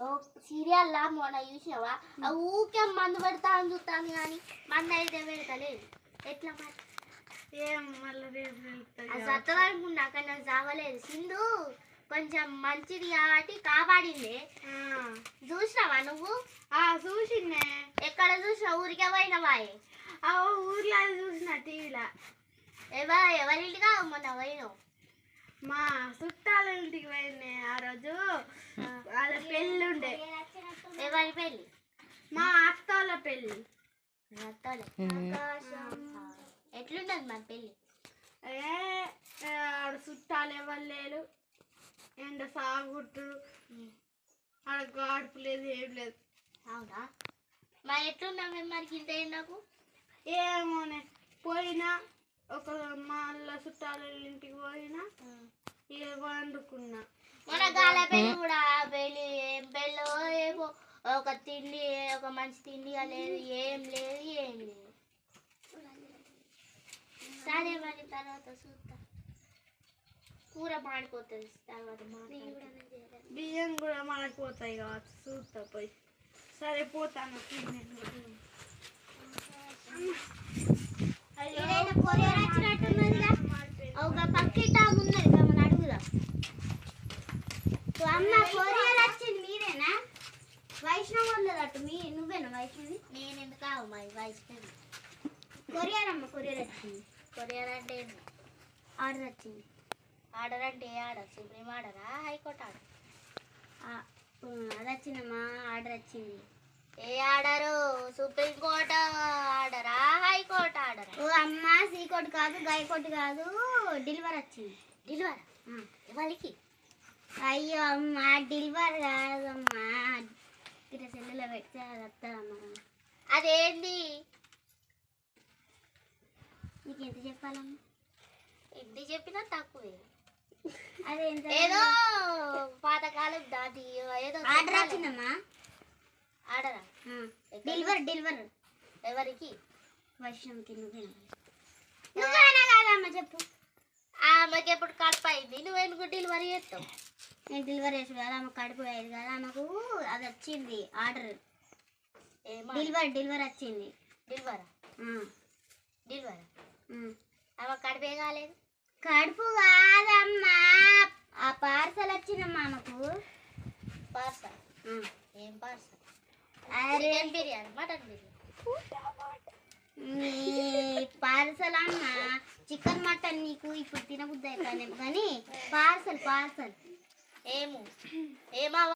ఓ సీరియల్లా మొన్న చూసినావా ఆ ఊకే మందు పెడతా అని చూస్తాను కానీ మందు అయితే పెడతలేదు ఎట్లా మరి ఏం మళ్ళీ రేపు అది సత్తదనుకున్నా కానీ నాకు చావలేదు సింధు కొంచెం మంచిది కాబట్టి కాపాడింది చూసినావా నువ్వు చూసిండే ఎక్కడ చూసినావు ఊరికే పోయినవా ఊర్లో చూసిన టీవీలో ఎవరింటిగా మొన్న పోయినావు మా చుట్టాల ఇంటికి పోయింది ఆ రోజు వాళ్ళ పెళ్ళి ఉండే ఎవరి పెళ్ళి మా అత్తోళ్ళ పెళ్ళి ఎట్లుంటది మన పెళ్ళి ఆడ చుట్టాలు ఎవరు లేరు ఎండ సాగుట్టు ఆడ గాడుపు లేదు ఏం లేదు. అవునా మరి ఎట్లున్నావు మరి ఇంత నాకు ఏమోనే పోయినా ఒక మళ్ళ చుట్టాల ఇంటికి పోయినా ఇక వండుకున్నా మన గాల పెళ్ళి కూడా పెళ్ళి ఏం పెళ్ళో ఏమో ఒక తిండి ఒక మంచి తిండిగా లేదు ఏం లేదు సరే మరి తర్వాత చూస్తా కూర మాడిపోతుంది తర్వాత బియ్యం కూడా మాడిపోతాయి కావచ్చు చూస్తా పోయి. సరే పోతాను కొరియర్ వచ్చినట్టున్నదిగా ఒక పక్కిట ఉన్నది మన అడుగుదా అమ్మ కొరియర్ వచ్చింది మీరేనా వైష్ణవ్ ఉండదట్టు నువ్వేనా వైష్ణవి నేను ఎందుకు మా వైష్ణవి కొరియర్ అమ్మ కొరియర్ వచ్చింది కొరియర్ అంటే ఆర్డర్ వచ్చింది ఆర్డర్ అంటే ఏ ఆర్డర్ సుప్రీం ఆర్డరా హైకోర్టు ఆర్డర్ అది వచ్చిందమ్మా ఆర్డర్ వచ్చింది ఏ ఆర్డరు సుప్రీంకోర్టు ఆర్డరా హైకోర్టు ఆర్డర్ ఓ అమ్మ సీకోర్టు కాదు గైకోర్టు కాదు డెలివరీ వచ్చింది డెలివరీ ఎవరికి అయ్యో అమ్మ డెలివరీ కాదమ్మా ఇట్లా సెల్లులో పెడితే అది వస్తుందమ్మా అదేంటి నీకు ఎంత చెప్పాలమ్మా ఎన్ని చెప్పినా తక్కువే అదేంటి ఏదో పాతకాలం దాటి ఏదో ఆర్డర్ వచ్చిందమ్మా ఆర్డరా డెలివరీ ఎవరికి వర్షంకి నువ్వేనా కాదమ్మా చెప్పు ఆమెకి ఎప్పుడు కడుపు అయింది నువ్వెందుకు డెలివరీ చేస్తావు నేను డెలివరీ చేసి కదా ఆమె కడుపు అయ్యేది కదా ఆమెకు అది వచ్చింది ఆర్డర్ డెలివరీ వచ్చింది డెలివరీ ఆమె కడుపే కాలేదు కడుపు కాదమ్మా ఆ పార్సల్ వచ్చిందమ్మా ఆమెకు పార్సల్ ఏం పార్సల్ అరే బిర్యానీ మటన్ బిర్యానీ పార్సల్ అమ్మా చికెన్ మటన్ నీకు ఇప్పుడు తినబుద్ధి అవుతానేమో కానీ పార్సల్ ఏమో